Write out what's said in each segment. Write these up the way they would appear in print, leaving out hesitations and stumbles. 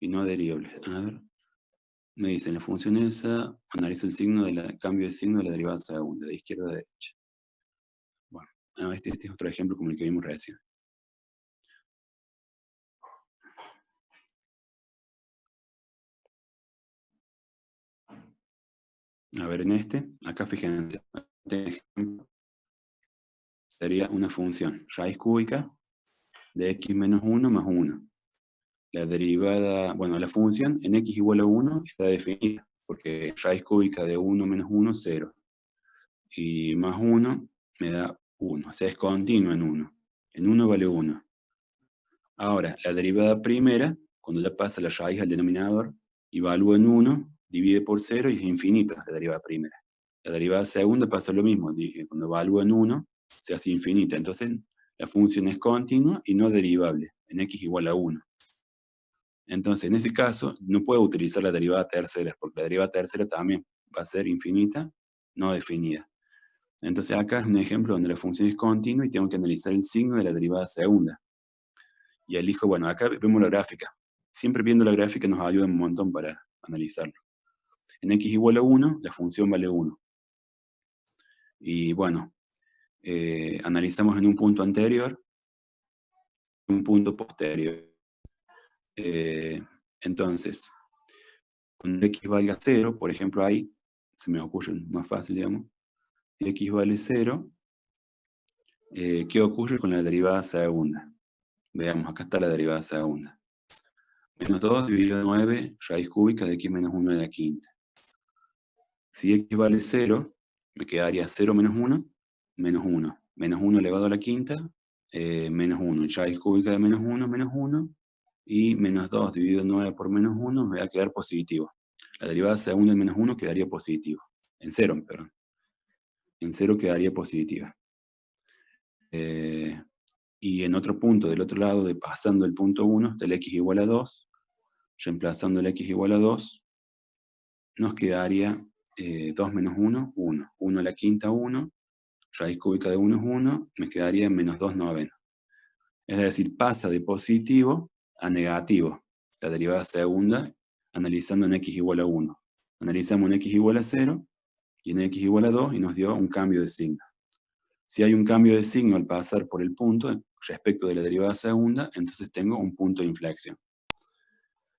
y no derivables. A ver, me dicen la función esa, analizo el signo cambio de signo de la derivada segunda, de izquierda a derecha. Bueno, este es otro ejemplo como el que vimos recién. A ver, acá fíjense, este ejemplo sería una función raíz cúbica de x menos 1 más 1. La derivada, bueno, la función en x igual a 1 está definida, porque raíz cúbica de 1 menos 1, 0. Y más 1 me da 1, o sea, es continua en 1. En 1 vale 1. Ahora, la derivada primera, cuando ya pasa la raíz al denominador, evalúa en 1, divide por 0 y es infinita la derivada primera. La derivada segunda pasa lo mismo, cuando evalúa en 1, se hace infinita. Entonces, la función es continua y no derivable, en x igual a 1. Entonces, en ese caso, no puedo utilizar la derivada tercera, porque la derivada tercera también va a ser infinita, no definida. Entonces, acá es un ejemplo donde la función es continua y tengo que analizar el signo de la derivada segunda. Y elijo, bueno, acá vemos la gráfica. Siempre viendo la gráfica nos ayuda un montón para analizarlo. En x igual a 1, la función vale 1. Y bueno, analizamos en un punto anterior, un punto posterior. Entonces, cuando x valga 0, por ejemplo ahí, se me ocurre más fácil, digamos. Si x vale 0, ¿qué ocurre con la derivada segunda? Veamos, acá está la derivada segunda. Menos 2 dividido 9, raíz cúbica de x menos 1 a la quinta. Si x vale 0, me quedaría 0 menos 1, menos 1. Menos 1 elevado a la quinta, menos 1. Raíz cúbica de menos 1, menos 1. Y menos 2 dividido 9 por menos 1 me va a quedar positivo. La derivada segunda de menos 1 quedaría positivo. En 0, perdón. En 0 quedaría positiva. Y en otro punto, del otro lado, pasando el punto 1, del x igual a 2, reemplazando el x igual a 2, nos quedaría 2 menos 1, 1. 1 a la quinta, 1. Raíz cúbica de 1 es 1, me quedaría menos 2 novenos. Es decir, pasa de positivo a negativo, la derivada segunda, analizando en x igual a 1. Analizamos en x igual a 0 y en x igual a 2 y nos dio un cambio de signo. Si hay un cambio de signo al pasar por el punto respecto de la derivada segunda, entonces tengo un punto de inflexión.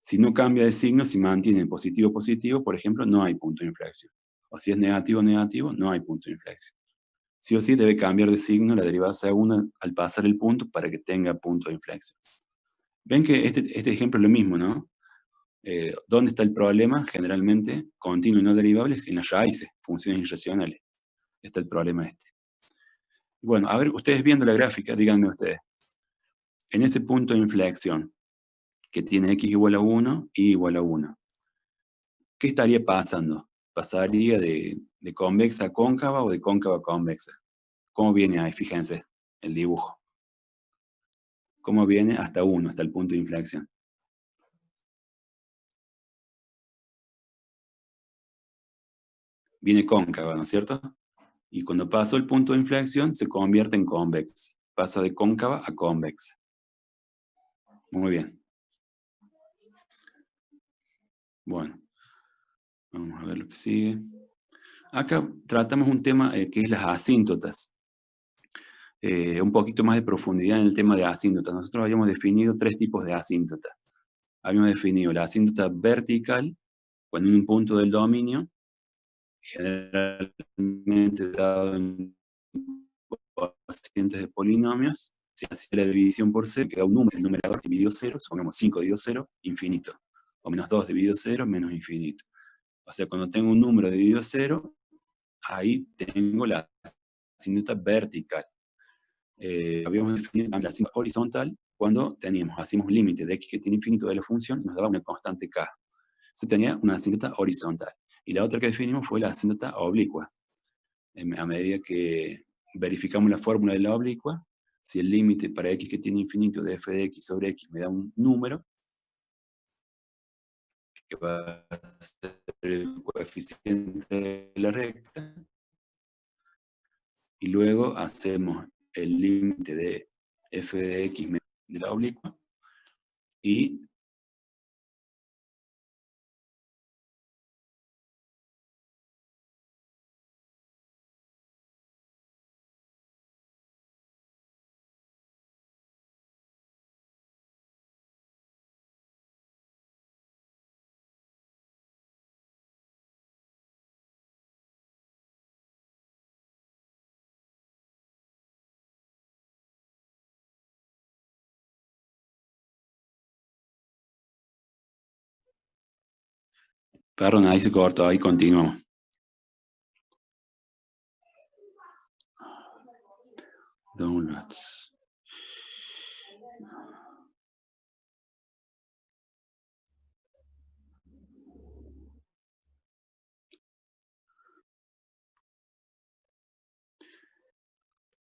Si no cambia de signo, si mantiene positivo positivo, por ejemplo, no hay punto de inflexión. O si es negativo negativo, no hay punto de inflexión. Sí o sí debe cambiar de signo la derivada segunda al pasar el punto para que tenga punto de inflexión. Ven que este ejemplo es lo mismo, ¿no? ¿Dónde está el problema? Generalmente, continuo y no derivable, en las raíces, funciones irracionales. Está el problema este. Bueno, a ver, ustedes viendo la gráfica, díganme ustedes. En ese punto de inflexión, que tiene x igual a 1, y igual a 1, ¿qué estaría pasando? ¿Pasaría de convexa a cóncava o de cóncava a convexa? ¿Cómo viene ahí? Fíjense el dibujo. ¿Cómo viene? Hasta 1, hasta el punto de inflexión. Viene cóncava, ¿no es cierto? Y cuando pasó el punto de inflexión, se convierte en convexa. Pasa de cóncava a convexa. Muy bien. Bueno, vamos a ver lo que sigue. Acá tratamos un tema que es las asíntotas. Un poquito más de profundidad en el tema de asíntotas. Nosotros habíamos definido 3 tipos de asíntotas. Habíamos definido la asíntota vertical, cuando en un punto del dominio, generalmente dado en cocientes de polinomios, se hace la división por 0, queda un número, el numerador dividido 0, supongamos 5 dividido 0, infinito. O menos 2 dividido 0, menos infinito. O sea, cuando tengo un número dividido 0, ahí tengo la asíntota vertical. Habíamos definido la asíntota horizontal cuando hacíamos un límite de x que tiene infinito de la función y nos daba una constante k. Se tenía una asíntota horizontal. Y la otra que definimos fue la asíntota oblicua. A medida que verificamos la fórmula de la oblicua, si el límite para x que tiene infinito de f de x sobre x me da un número, que va a ser el coeficiente de la recta, y luego hacemos el límite de f de x de la oblicua, y Perdón, ahí se cortó, ahí continuamos. Downloads.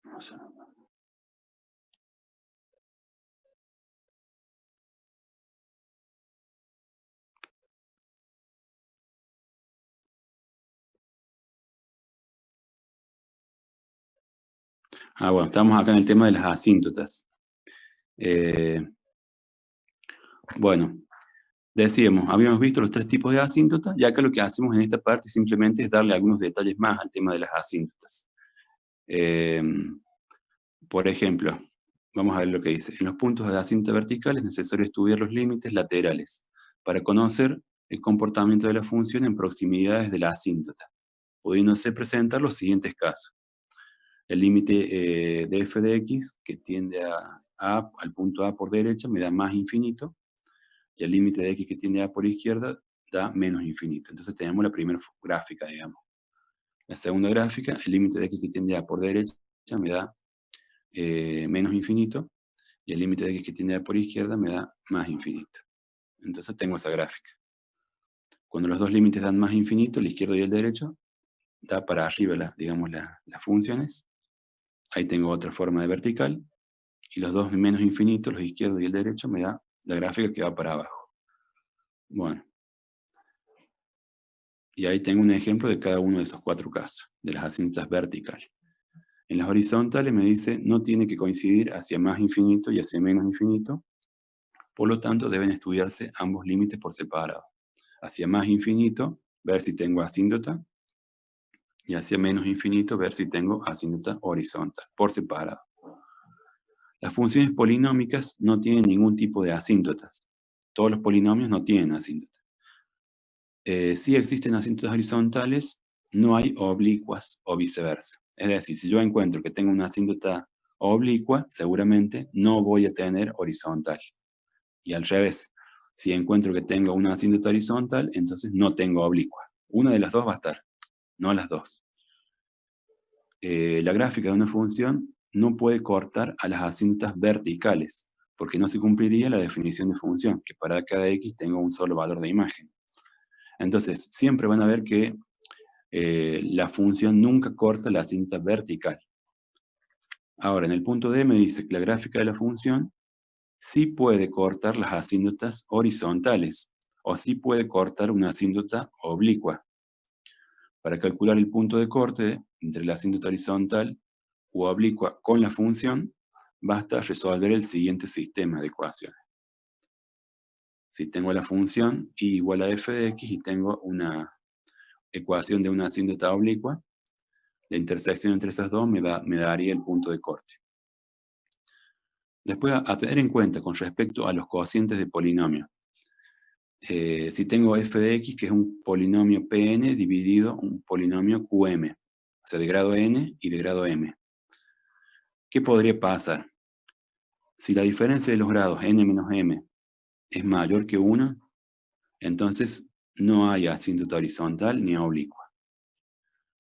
Vamos a- bueno, estamos acá en el tema de las asíntotas. Bueno, decíamos, habíamos visto los tres tipos de asíntotas y acá lo que hacemos en esta parte simplemente es darle algunos detalles más al tema de las asíntotas. Eh, por ejemplo, vamos a ver lo que dice. En los puntos de asíntota vertical es necesario estudiar los límites laterales para conocer el comportamiento de la función en proximidades de la asíntota, pudiéndose presentar los siguientes casos. El límite de f de x, que tiende al punto A por derecha, me da más infinito, y el límite de x que tiende A por izquierda da menos infinito. Entonces tenemos la primera gráfica, digamos. La segunda gráfica, el límite de x que tiende A por derecha me da menos infinito, y el límite de x que tiende A por izquierda me da más infinito. Entonces tengo esa gráfica. Cuando los dos límites dan más infinito, el izquierdo y el derecho, da para arriba las funciones. Ahí tengo otra forma de vertical. Y los dos menos infinitos, los izquierdos y el derecho, me da la gráfica que va para abajo. Bueno, y ahí tengo un ejemplo de cada uno de esos cuatro casos, de las asíntotas verticales. En las horizontales me dice, no tiene que coincidir hacia más infinito y hacia menos infinito, por lo tanto deben estudiarse ambos límites por separado. Hacia más infinito, ver si tengo asíntota, y hacia menos infinito, ver si tengo asíntota horizontal, por separado. Las funciones polinómicas no tienen ningún tipo de asíntotas. Todos los polinomios no tienen asíntotas. Si existen asíntotas horizontales, no hay oblicuas o viceversa. Es decir, si yo encuentro que tengo una asíntota oblicua, seguramente no voy a tener horizontal. Y al revés, si encuentro que tengo una asíntota horizontal, entonces no tengo oblicua. Una de las dos va a estar, no las dos. La gráfica de una función no puede cortar a las asíntotas verticales, porque no se cumpliría la definición de función, que para cada x tengo un solo valor de imagen. Entonces, siempre van a ver que la función nunca corta la asíntota vertical. Ahora, en el punto D me dice que la gráfica de la función sí puede cortar las asíntotas horizontales, o sí puede cortar una asíntota oblicua. Para calcular el punto de corte entre la asíntota horizontal u oblicua con la función, basta resolver el siguiente sistema de ecuaciones. Si tengo la función y igual a f de x y tengo una ecuación de una asíntota oblicua, la intersección entre esas dos me daría el punto de corte. Después, a tener en cuenta con respecto a los cocientes de polinomio. Si tengo f de x, que es un polinomio Pn dividido un polinomio Qm, o sea, de grado n y de grado m. ¿Qué podría pasar? Si la diferencia de los grados n menos m es mayor que 1, entonces no hay asíntota horizontal ni oblicua.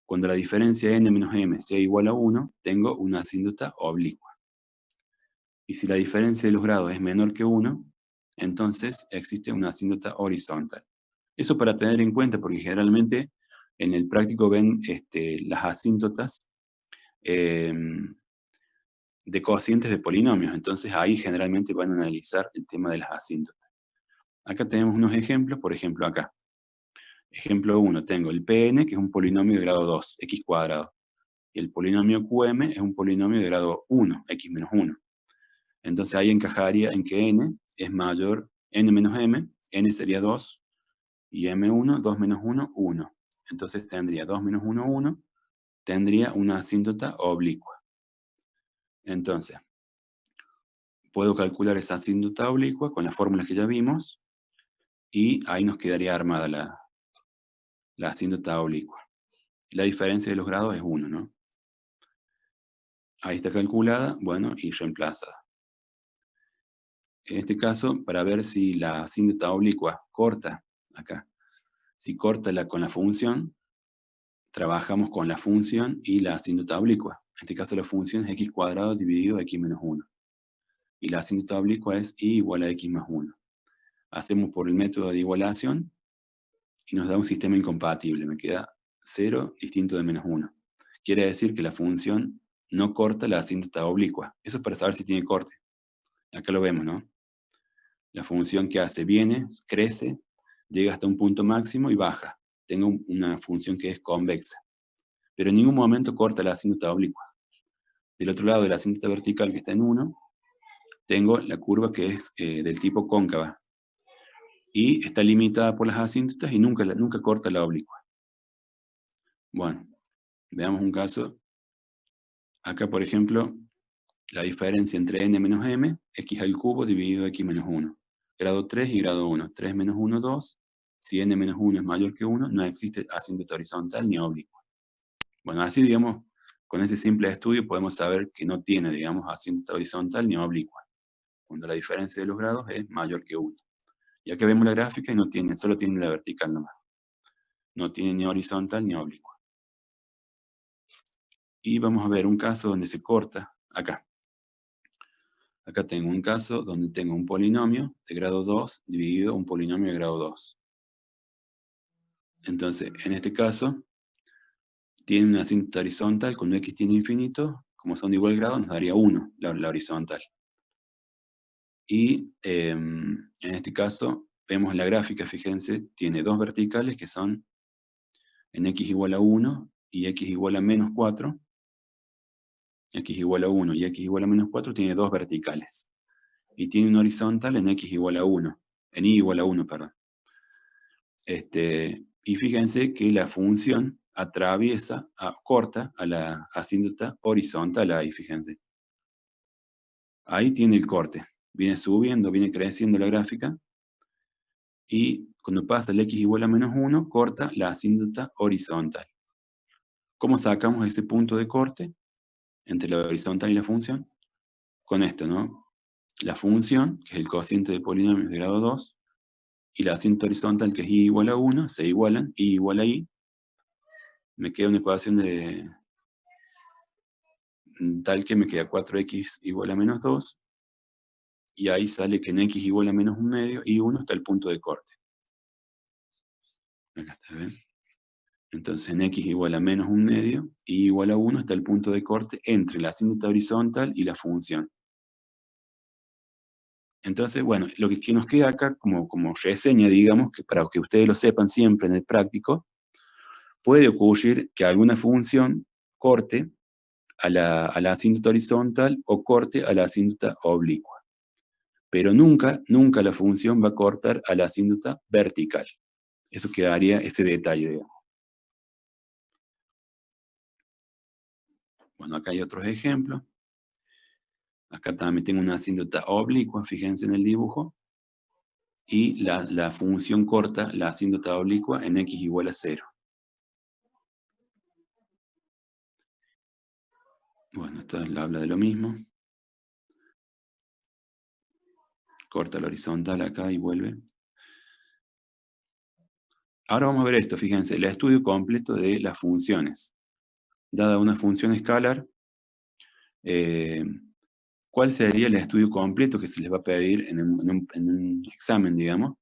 Cuando la diferencia n menos m sea igual a 1, tengo una asíntota oblicua. Y si la diferencia de los grados es menor que 1, entonces existe una asíntota horizontal. Eso para tener en cuenta, porque generalmente en el práctico ven las asíntotas eh, de cocientes de polinomios. Entonces ahí generalmente van a analizar el tema de las asíntotas. Acá tenemos unos ejemplos, por ejemplo acá. Ejemplo 1, tengo el Pn, que es un polinomio de grado 2, x cuadrado. Y el polinomio Qm es un polinomio de grado 1, x menos 1. Entonces ahí encajaría en que n es mayor, n menos m, n sería 2, y m1, 2 menos 1, 1. Entonces tendría 2 menos 1, 1, tendría una asíntota oblicua. Entonces, puedo calcular esa asíntota oblicua con las fórmulas que ya vimos, y ahí nos quedaría armada la asíntota oblicua. La diferencia de los grados es 1, ¿no? Ahí está calculada, bueno, y reemplazada. En este caso, para ver si la asíntota oblicua corta, acá, Si corta con la función, trabajamos con la función y la asíntota oblicua. En este caso la función es x cuadrado dividido x menos 1. Y la asíntota oblicua es y igual a x más 1. Hacemos por el método de igualación y nos da un sistema incompatible. Me queda 0 distinto de menos 1. Quiere decir que la función no corta la asíntota oblicua. Eso es para saber si tiene corte. Acá lo vemos, ¿no? La función que hace, viene, crece, llega hasta un punto máximo y baja. Tengo una función que es convexa. Pero en ningún momento corta la asíntota oblicua. Del otro lado de la asíntota vertical, que está en 1, tengo la curva que es del tipo cóncava. Y está limitada por las asíntotas y nunca corta la oblicua. Bueno, veamos un caso. Acá, por ejemplo, la diferencia entre n menos m, x al cubo dividido x menos 1. Grado 3 y grado 1. 3 menos 1, 2. Si n menos 1 es mayor que 1, no existe asíntota horizontal ni oblicua. Bueno, así, digamos, con ese simple estudio podemos saber que no tiene, digamos, asíntota horizontal ni oblicua, cuando la diferencia de los grados es mayor que 1. Y acá vemos la gráfica y no tiene, solo tiene la vertical nomás. No tiene ni horizontal ni oblicua. Y vamos a ver un caso donde se corta, acá. Acá tengo un caso donde tengo un polinomio de grado 2 dividido un polinomio de grado 2. Entonces, en este caso, tiene una asíntota horizontal, cuando x tiene infinito, como son de igual grado, nos daría 1 la horizontal. Y en este caso, vemos la gráfica, fíjense, tiene dos verticales que son en x igual a 1 y x igual a menos 4. X igual a 1 y x igual a menos 4 tiene dos verticales. Y tiene un horizontal en x igual a 1. En y igual a 1, perdón. Y fíjense que la función corta a la asíntota horizontal ahí, fíjense. Ahí tiene el corte. Viene subiendo, viene creciendo la gráfica. Y cuando pasa el x igual a menos 1, corta la asíntota horizontal. ¿Cómo sacamos ese punto de corte entre la horizontal y la función? Con esto, ¿no? La función, que es el cociente de polinomios de grado 2, y la asíntota horizontal, que es y igual a 1, se igualan, y igual a y. Me queda una ecuación tal que me queda 4x igual a menos 2, y ahí sale que en x igual a menos 1 medio, y 1 está el punto de corte. Acá está, ¿ven? Entonces en x igual a menos 1 medio, y igual a 1 está el punto de corte entre la asíntota horizontal y la función. Entonces, bueno, lo que nos queda acá como reseña, digamos, que para que ustedes lo sepan siempre en el práctico, puede ocurrir que alguna función corte a la asíntota horizontal o corte a la asíntota oblicua. Pero nunca la función va a cortar a la asíntota vertical. Eso quedaría ese detalle, digamos. Bueno, acá hay otros ejemplos. Acá también tengo una asíntota oblicua, fíjense en el dibujo. Y la función corta la asíntota oblicua en x igual a 0. Bueno, esto habla de lo mismo. Corta la horizontal acá y vuelve. Ahora vamos a ver esto, fíjense, el estudio completo de las funciones. Dada una función escalar, ¿cuál sería el estudio completo que se les va a pedir en un examen, digamos?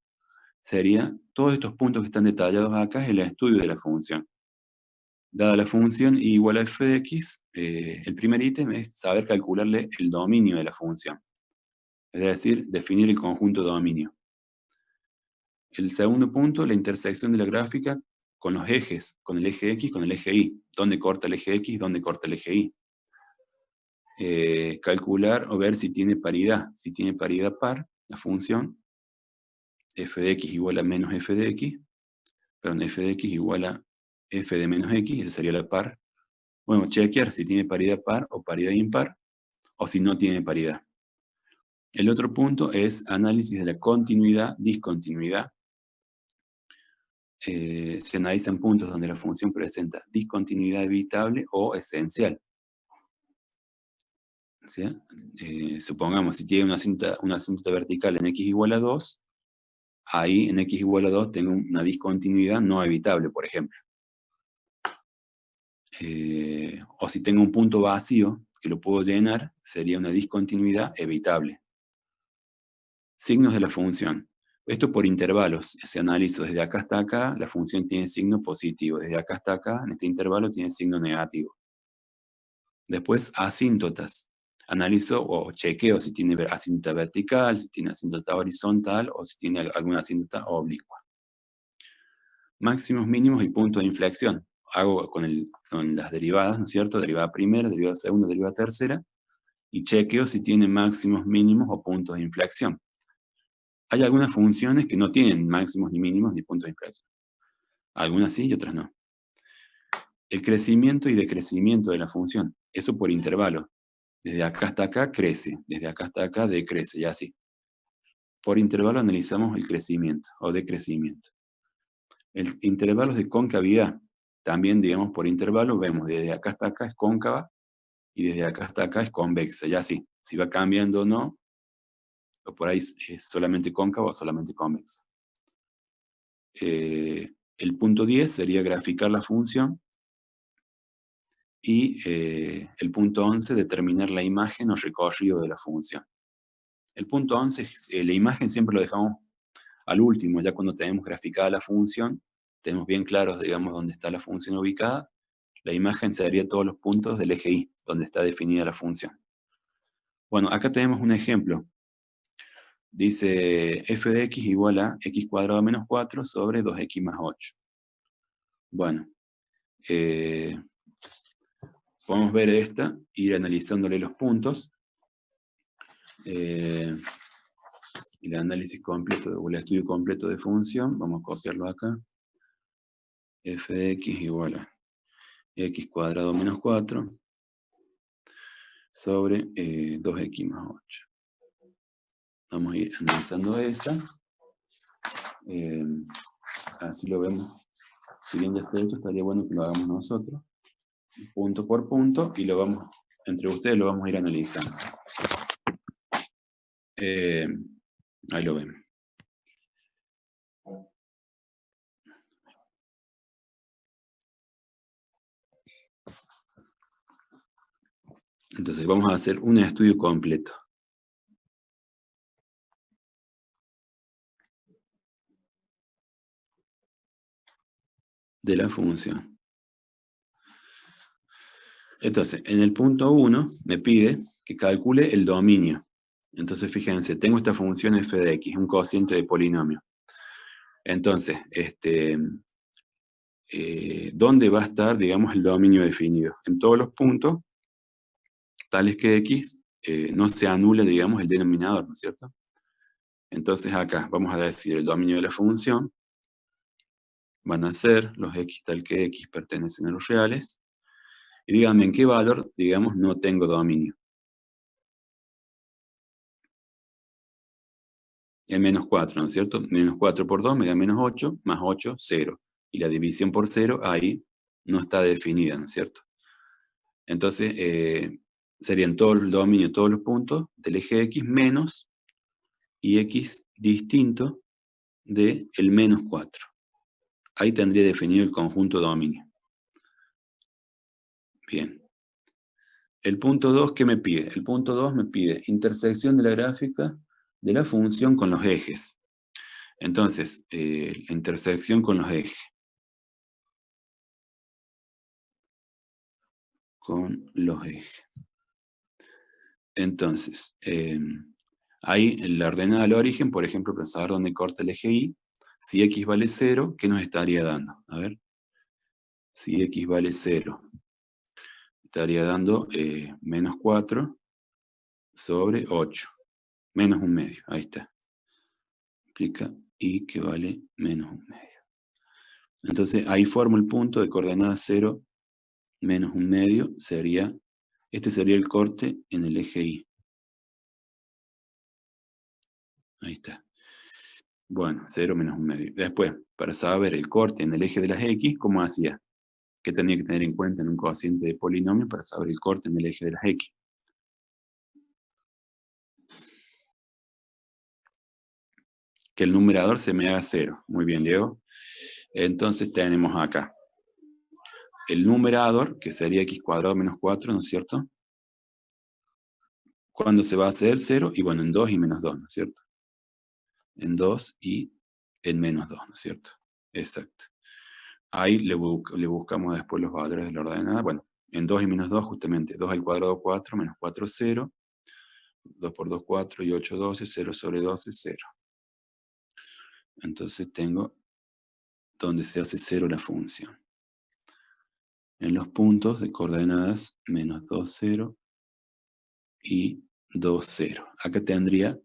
Sería, todos estos puntos que están detallados acá es el estudio de la función. Dada la función y igual a f de x, el primer ítem es saber calcularle el dominio de la función. Es decir, definir el conjunto dominio. El segundo punto, la intersección de la gráfica con los ejes, con el eje x, con el eje y. ¿Dónde corta el eje x? ¿Dónde corta el eje y? Calcular o ver si tiene paridad. Si tiene paridad par, la función, f de x igual a menos f de x, perdón, f de x igual a f de menos x, esa sería la par. Bueno, chequear si tiene paridad par o paridad impar, o si no tiene paridad. El otro punto es análisis de la continuidad, discontinuidad. Se analizan puntos donde la función presenta discontinuidad evitable o esencial. ¿Sí? Supongamos, si tiene una asíntota vertical en x igual a 2, ahí en x igual a 2 tengo una discontinuidad no evitable, por ejemplo. O si tengo un punto vacío que lo puedo llenar, sería una discontinuidad evitable. Signos de la función. Esto por intervalos. Se analiza desde acá hasta acá, la función tiene signo positivo. Desde acá hasta acá, en este intervalo, tiene signo negativo. Después, asíntotas. Analizo o chequeo si tiene asíntota vertical, si tiene asíntota horizontal o si tiene alguna asíntota oblicua. Máximos, mínimos y punto de inflexión. Hago con las derivadas, ¿no es cierto? Derivada primera, derivada segunda, derivada tercera. Y chequeo si tiene máximos, mínimos o puntos de inflexión. Hay algunas funciones que no tienen máximos ni mínimos ni puntos de inflexión. Algunas sí y otras no. El crecimiento y decrecimiento de la función. Eso por intervalo. Desde acá hasta acá crece, desde acá hasta acá decrece, y así. Por intervalo analizamos el crecimiento o decrecimiento. El intervalos de concavidad, también digamos por intervalo, vemos desde acá hasta acá es cóncava y desde acá hasta acá es convexa, y así. Si va cambiando o no, o por ahí es solamente cóncava o solamente convexa. El punto 10 sería graficar la función. Y el punto 11, determinar la imagen o recorrido de la función. El punto 11, la imagen siempre lo dejamos al último, ya cuando tenemos graficada la función, tenemos bien claros, digamos, dónde está la función ubicada. La imagen sería todos los puntos del eje Y, donde está definida la función. Bueno, acá tenemos un ejemplo. Dice f de x igual a x cuadrado menos 4 sobre 2x más 8. Bueno, podemos ver esta, ir analizándole los puntos. El análisis completo o el estudio completo de función, vamos a copiarlo acá. F de x igual a x cuadrado menos 4 sobre 2x más 8. Vamos a ir analizando esa. Así lo vemos. Si bien ya está hecho, estaría bueno que lo hagamos nosotros, punto por punto, y lo vamos, entre ustedes lo vamos a ir analizando. Ahí lo ven. Entonces vamos a hacer un estudio completo de la función. Entonces, en el punto 1 me pide que calcule el dominio. Entonces, fíjense, tengo esta función f de x, un cociente de polinomio. Entonces, ¿dónde va a estar, digamos, el dominio definido? En todos los puntos, tales que x no se anule, digamos, el denominador, ¿no es cierto? Entonces, acá vamos a decir el dominio de la función. Van a ser los x tal que x pertenecen a los reales. Y díganme en qué valor, digamos, no tengo dominio. En menos 4, ¿no es cierto? Menos 4 por 2 me da menos 8, más 8, 0. Y la división por 0 ahí no está definida, ¿no es cierto? Entonces, serían todo el dominio, todos los puntos del eje x menos y x distinto del menos 4. Ahí tendría definido el conjunto dominio. Bien. El punto 2, ¿qué me pide? El punto 2 me pide intersección de la gráfica de la función con los ejes. Entonces, la intersección con los ejes. Con los ejes. Entonces, ahí en la ordenada del origen, por ejemplo, para saber dónde corta el eje Y, si x vale 0, ¿qué nos estaría dando? A ver. Si x vale 0, estaría dando menos 4 sobre 8. Menos 1/2, ahí está. Implica y que vale menos 1/2. Entonces, ahí formo el punto de coordenada 0, menos 1/2, sería, este sería el corte en el eje Y. Ahí está. Bueno, 0 menos 1/2. Después, para saber el corte en el eje de las x, ¿cómo hacía? ¿Qué tenía que tener en cuenta en un cociente de polinomio para saber el corte en el eje de las x? Que el numerador se me haga 0. Muy bien, Diego. Entonces tenemos acá el numerador, que sería x cuadrado menos 4, ¿no es cierto? ¿Cuándo se va a hacer 0? Y bueno, en 2 y menos 2, ¿no es cierto? En 2 y en menos 2, ¿no es cierto? Exacto. Ahí le buscamos después los valores de la ordenada. Bueno, en 2 y menos 2, justamente, 2 al cuadrado 4, menos 4, 0. 2 por 2, 4, y 8, 12, 0 sobre 12, 0. Entonces tengo donde se hace 0 la función. En los puntos de coordenadas menos 2, 0 y 2, 0. Acá tendría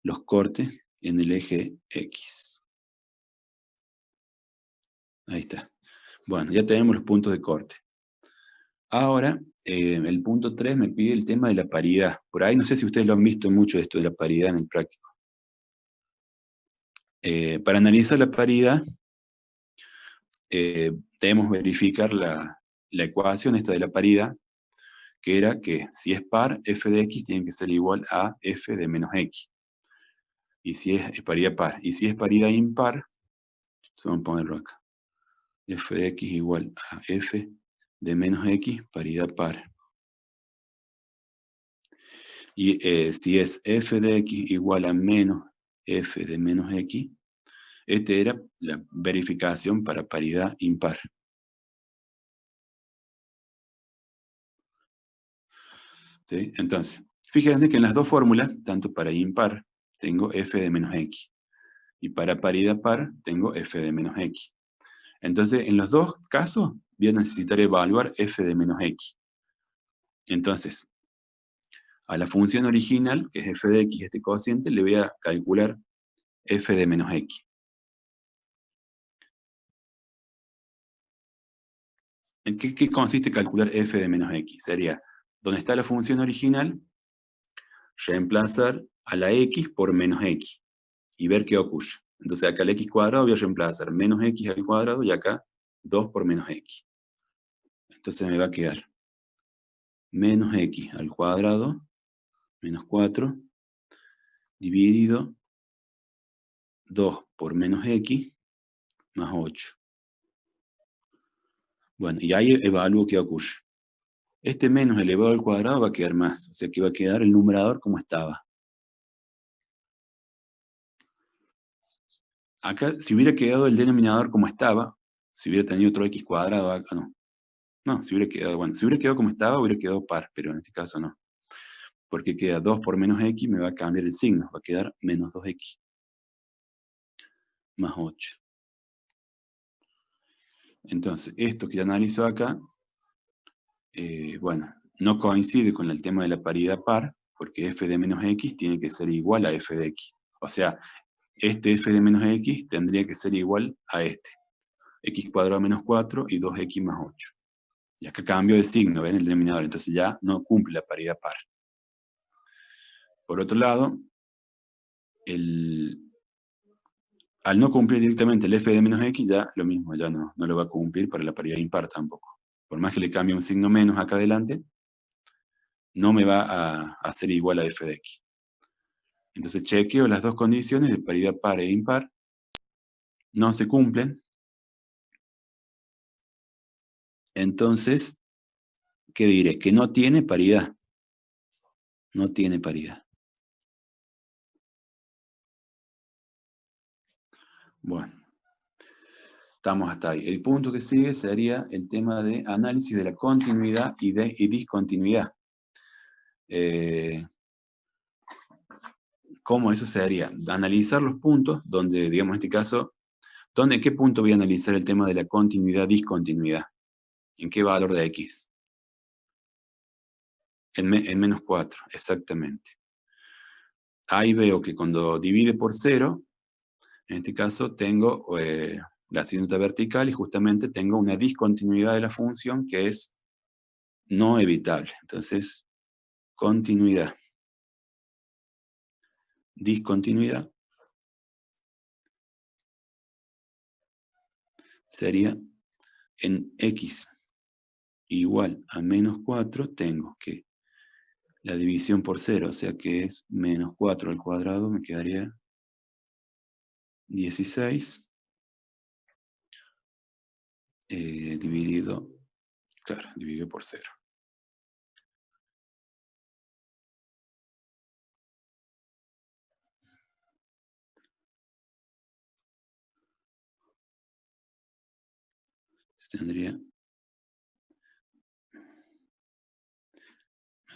los cortes en el eje X. Ahí está. Bueno, ya tenemos los puntos de corte. Ahora, el punto 3 me pide el tema de la paridad. Por ahí no sé si ustedes lo han visto mucho esto de la paridad en el práctico. Para analizar la paridad, debemos verificar la ecuación esta de la paridad, que era que si es par, f de x tiene que ser igual a f de menos x. Y si es paridad par. Y si es paridad impar, vamos a ponerlo acá. F de x igual a f de menos x, paridad par. Y si es f de x igual a menos f de menos x, esta era la verificación para paridad impar. ¿Sí? Entonces, fíjense que en las dos fórmulas, tanto para impar, tengo f de menos x. Y para paridad par, tengo f de menos x. Entonces, en los dos casos, voy a necesitar evaluar f de menos x. Entonces, a la función original, que es f de x, este cociente, le voy a calcular f de menos x. ¿En qué consiste calcular f de menos x? Sería, donde está la función original, reemplazar a la x por menos x y ver qué ocurre. Entonces acá el x cuadrado voy a reemplazar menos x al cuadrado y acá 2 por menos x. Entonces me va a quedar menos x al cuadrado menos 4 dividido 2 por menos x más 8. Bueno, y ahí evalúo qué ocurre. Este menos elevado al cuadrado va a quedar más, o sea que va a quedar el numerador como estaba. Acá, si hubiera quedado el denominador como estaba, si hubiera tenido otro x cuadrado acá, no. No, si hubiera quedado, bueno, si hubiera quedado como estaba, hubiera quedado par, pero en este caso no. Porque queda 2 por menos x, me va a cambiar el signo, va a quedar menos 2x más 8. Entonces, esto que analizo acá, bueno, no coincide con el tema de la paridad par, porque f de menos x tiene que ser igual a f de x. O sea, este f de menos x tendría que ser igual a este. X cuadrado menos 4 y 2x más 8. Y acá cambio de signo, ¿ven? El denominador, entonces ya no cumple la paridad par. Por otro lado, al no cumplir directamente el f de menos x, ya lo mismo, ya no lo va a cumplir para la paridad impar tampoco. Por más que le cambie un signo menos acá adelante, no me va a hacer igual a f de x. Entonces chequeo las dos condiciones de paridad par e impar, no se cumplen. Entonces, ¿qué diré? Que no tiene paridad. No tiene paridad. Bueno, estamos hasta ahí. El punto que sigue sería el tema de análisis de la continuidad y discontinuidad. ¿Cómo eso sería? Analizar los puntos donde, digamos en este caso, ¿en qué punto voy a analizar el tema de la continuidad-discontinuidad? ¿En qué valor de x? En menos 4, exactamente. Ahí veo que cuando divide por 0, en este caso tengo la sinuta vertical y justamente tengo una discontinuidad de la función que es no evitable. Entonces, continuidad, discontinuidad sería en x igual a menos 4, tengo que la división por 0, o sea que es menos 4 al cuadrado, me quedaría 16 dividido, claro, dividido por 0. Tendría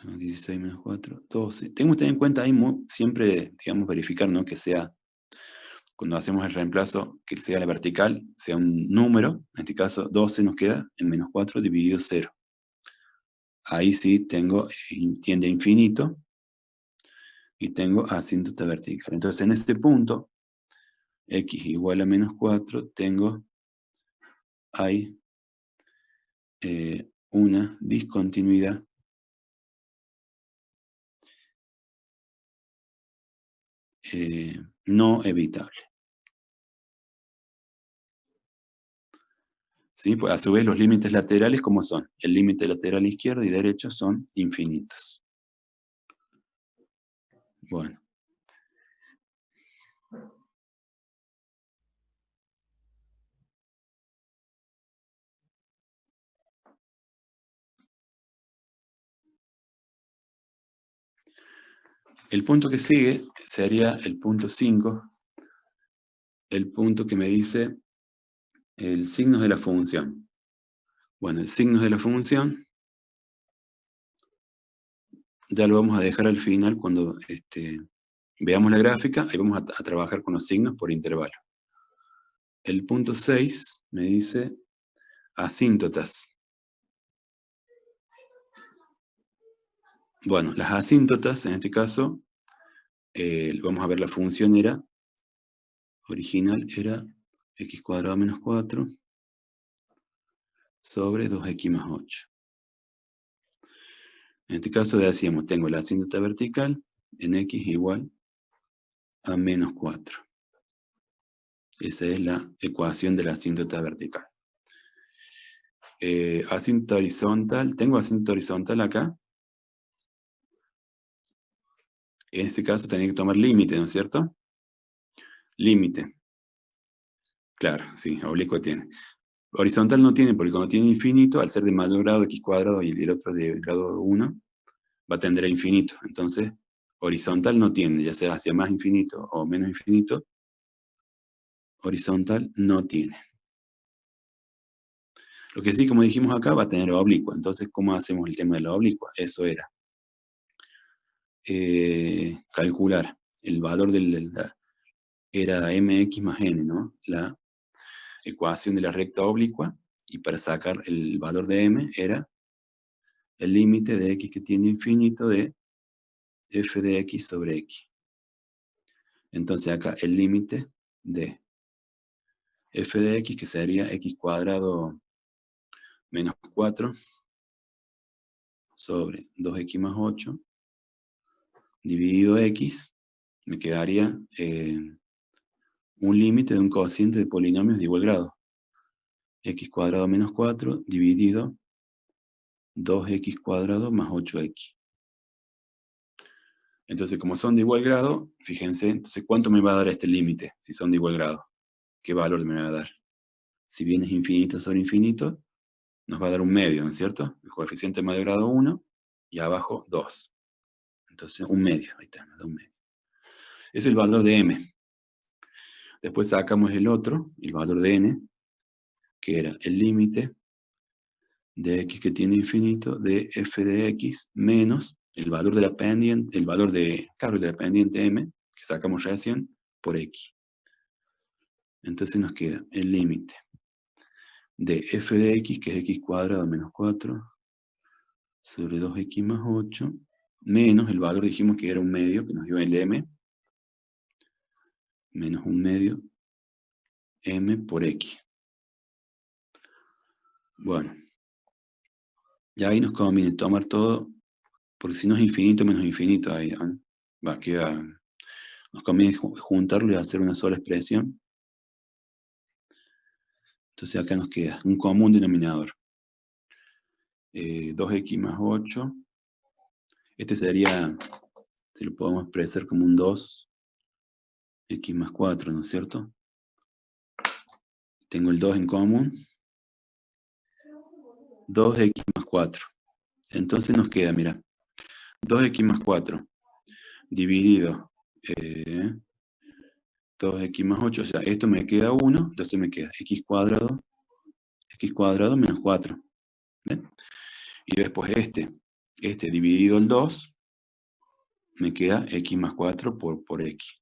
16 menos 4, 12. Tengo que tener en cuenta ahí siempre, digamos, verificar, ¿no? Que sea, cuando hacemos el reemplazo, que sea la vertical, sea un número. En este caso, 12 nos queda en menos 4 dividido 0. Ahí sí tengo, tiende a infinito, y tengo asíntota vertical. Entonces, en este punto, x igual a menos 4, hay una discontinuidad no evitable. ¿Sí? Pues a su vez los límites laterales, ¿cómo son? El límite lateral izquierdo y derecho son infinitos. Bueno. El punto que sigue sería el punto 5, el punto que me dice el signo de la función. Bueno, el signo de la función ya lo vamos a dejar al final cuando veamos la gráfica, ahí vamos a trabajar con los signos por intervalo. El punto 6 me dice asíntotas. Bueno, las asíntotas, en este caso, vamos a ver la función original era x cuadrado menos 4 sobre 2x más 8. En este caso decíamos, tengo la asíntota vertical en x igual a menos 4. Esa es la ecuación de la asíntota vertical. Asíntota horizontal, tengo asíntota horizontal acá. En este caso tenía que tomar límite, ¿no es cierto? Límite. Claro, sí, oblicua tiene. Horizontal no tiene, porque cuando tiene infinito, al ser de mayor grado x cuadrado y el otro de grado 1, va a tender a infinito. Entonces, horizontal no tiene, ya sea hacia más infinito o menos infinito, horizontal no tiene. Lo que sí, como dijimos acá, va a tener oblicua. Entonces, ¿cómo hacemos el tema de la oblicua? Eso era calcular el valor era mx más n, ¿no? La ecuación de la recta oblicua, y para sacar el valor de m era el límite de x que tiene infinito de f de x sobre x. Entonces acá el límite de f de x, que sería x cuadrado menos 4 sobre 2x más 8 dividido x, me quedaría un límite de un cociente de polinomios de igual grado. X cuadrado menos 4 dividido 2x cuadrado más 8x. Entonces, como son de igual grado, fíjense, entonces, ¿cuánto me va a dar este límite si son de igual grado? ¿Qué valor me va a dar? Si bien es infinito sobre infinito, nos va a dar un medio, ¿no es cierto? El coeficiente más de grado 1 y abajo 2. Entonces, un medio, ahí está, me da un medio. Es el valor de m. Después sacamos el otro, el valor de n, que era el límite de x que tiene infinito de f de x menos el valor de la pendiente, el valor de, claro, de la pendiente m, que sacamos recién, por x. Entonces nos queda el límite de f de x, que es x cuadrado menos 4, sobre 2x más 8, menos el valor, dijimos que era un medio, que nos dio el m, menos un medio m por x. Bueno, ya ahí nos conviene tomar todo, porque si no es infinito menos infinito, ahí va, queda, nos conviene juntarlo y hacer una sola expresión. Entonces acá nos queda un común denominador. 2x más 8. Este sería, se lo podemos expresar como un 2x más 4, ¿no es cierto? tengo el 2 en común, 2x más 4. Entonces nos queda, mira, 2x más 4 dividido 2x más 8, o sea, esto me queda 1, entonces me queda x cuadrado menos 4. ¿Ven? Y después este dividido el 2, me queda x más 4 por x.